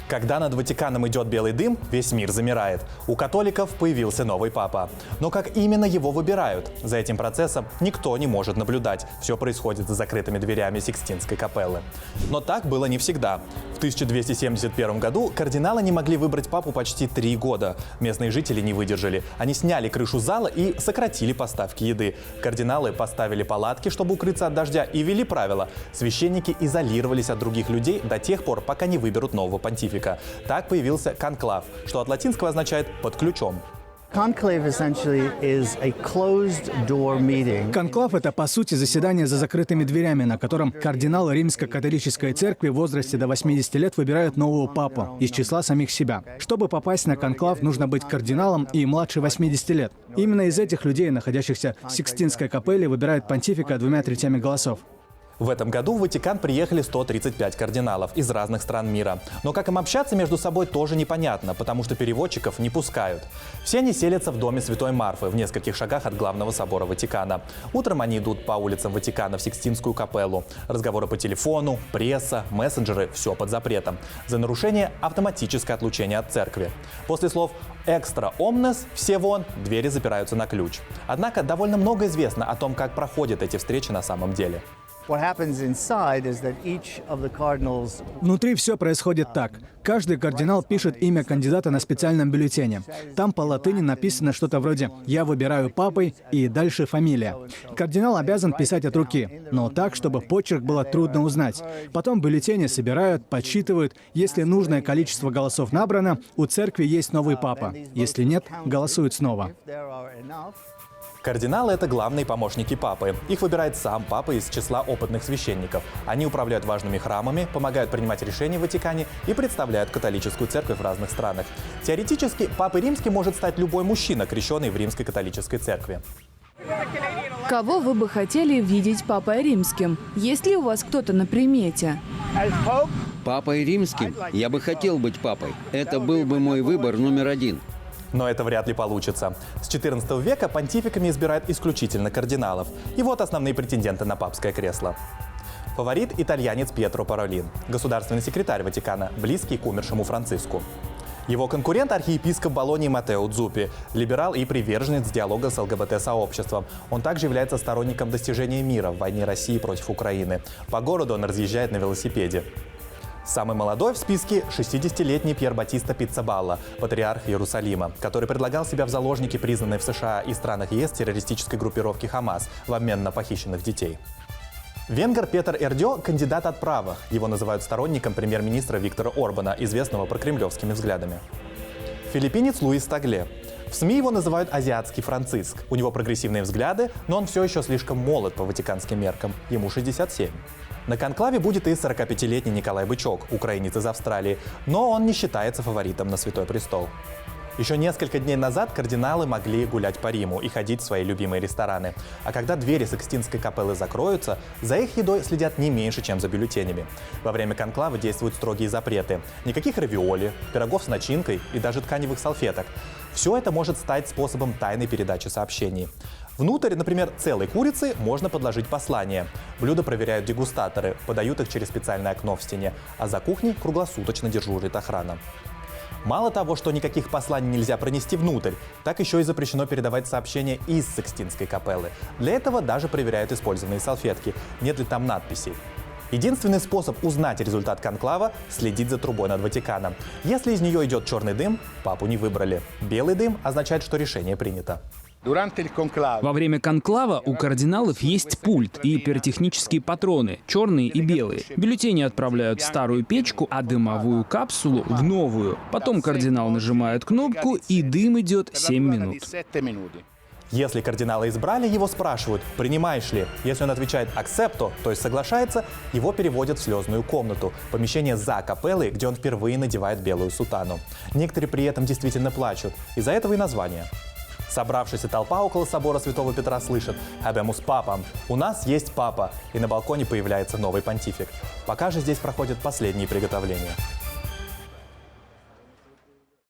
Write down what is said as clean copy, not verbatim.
Когда над Ватиканом идет белый дым, весь мир замирает. У католиков появился новый папа. Но как именно его выбирают? За этим процессом никто не может наблюдать. Все происходит за закрытыми дверями Сикстинской капеллы. Но так было не всегда. В 1271 году кардиналы не могли выбрать папу почти 3 года. Местные жители не выдержали. Они сняли крышу зала и сократили поставки еды. Кардиналы поставили палатки, чтобы укрыться от дождя, и ввели правила. Священники изолировались от других людей до тех пор, пока не выберут нового понтифика. Так появился конклав, что от латинского означает «под ключом». Конклав – это, по сути, заседание за закрытыми дверями, на котором кардиналы Римско-католической церкви в возрасте до 80 лет выбирают нового папу из числа самих себя. Чтобы попасть на конклав, нужно быть кардиналом и младше 80 лет. Именно из этих людей, находящихся в Сикстинской капелле, выбирают понтифика 2/3 голосов. В этом году в Ватикан приехали 135 кардиналов из разных стран мира. Но как им общаться между собой тоже непонятно, потому что переводчиков не пускают. Все они селятся в доме Святой Марфы в нескольких шагах от главного собора Ватикана. Утром они идут по улицам Ватикана в Сикстинскую капеллу. Разговоры по телефону, пресса, мессенджеры – все под запретом. За нарушение – автоматическое отлучение от церкви. После слов «экстра омнес» – все вон, двери запираются на ключ. Однако довольно много известно о том, как проходят эти встречи на самом деле. Внутри все происходит так. Каждый кардинал пишет имя кандидата на специальном бюллетене. Там по латыни написано что-то вроде «Я выбираю папой» и дальше фамилия. Кардинал обязан писать от руки, но так, чтобы почерк было трудно узнать. Потом бюллетени собирают, подсчитывают. Если нужное количество голосов набрано, у церкви есть новый папа. Если нет, голосуют снова. Кардиналы – это главные помощники папы. Их выбирает сам папа из числа опытных священников. Они управляют важными храмами, помогают принимать решения в Ватикане и представляют католическую церковь в разных странах. Теоретически, папой римским может стать любой мужчина, крещенный в римской католической церкви. Кого вы бы хотели видеть папой римским? Есть ли у вас кто-то на примете? Папой римским? Я бы хотел быть папой. Это был бы мой выбор номер 1. Но это вряд ли получится. С XIV века понтификами избирают исключительно кардиналов. И вот основные претенденты на папское кресло. Фаворит – итальянец Пьетро Паролин, государственный секретарь Ватикана, близкий к умершему Франциску. Его конкурент – архиепископ Болоньи Маттео Дзуппи, либерал и приверженец диалога с ЛГБТ-сообществом. Он также является сторонником достижения мира в войне России против Украины. По городу он разъезжает на велосипеде. Самый молодой в списке – 60-летний Пьер Батиста Пиццабалла, патриарх Иерусалима, который предлагал себя в заложники признанной в США и странах ЕС террористической группировки «Хамас» в обмен на похищенных детей. Венгер Петер Эрдё – кандидат от правых. Его называют сторонником премьер-министра Виктора Орбана, известного прокремлевскими взглядами. Филиппинец Луис Тагле. В СМИ его называют «азиатский Франциск». У него прогрессивные взгляды, но он все еще слишком молод по ватиканским меркам. Ему 67. На конклаве будет и 45-летний Николай Бычок, украинец из Австралии, но он не считается фаворитом на Святой Престол. Еще несколько дней назад кардиналы могли гулять по Риму и ходить в свои любимые рестораны. А когда двери Сикстинской капеллы закроются, за их едой следят не меньше, чем за бюллетенями. Во время конклава действуют строгие запреты. Никаких равиоли, пирогов с начинкой и даже тканевых салфеток. Все это может стать способом тайной передачи сообщений. Внутрь, например, целой курицы можно подложить послание. Блюда проверяют дегустаторы, подают их через специальное окно в стене, а за кухней круглосуточно дежурит охрана. Мало того, что никаких посланий нельзя пронести внутрь, так еще и запрещено передавать сообщения из Сикстинской капеллы. Для этого даже проверяют использованные салфетки, нет ли там надписей. Единственный способ узнать результат конклава – следить за трубой над Ватиканом. Если из нее идет черный дым, папу не выбрали. Белый дым означает, что решение принято. Во время конклава у кардиналов есть пульт и пиротехнические патроны, черные и белые. Бюллетени отправляют в старую печку, а дымовую капсулу в новую. Потом кардинал нажимает кнопку, и дым идет 7 минут. Если кардинала избрали, его спрашивают, принимаешь ли. Если он отвечает «accepto», то есть соглашается, его переводят в слезную комнату, помещение за капеллой, где он впервые надевает белую сутану. Некоторые при этом действительно плачут, из-за этого и название. Собравшаяся толпа около собора Святого Петра слышит «Habemus Papam» – «У нас есть папа», и на балконе появляется новый понтифик. Пока же здесь проходят последние приготовления.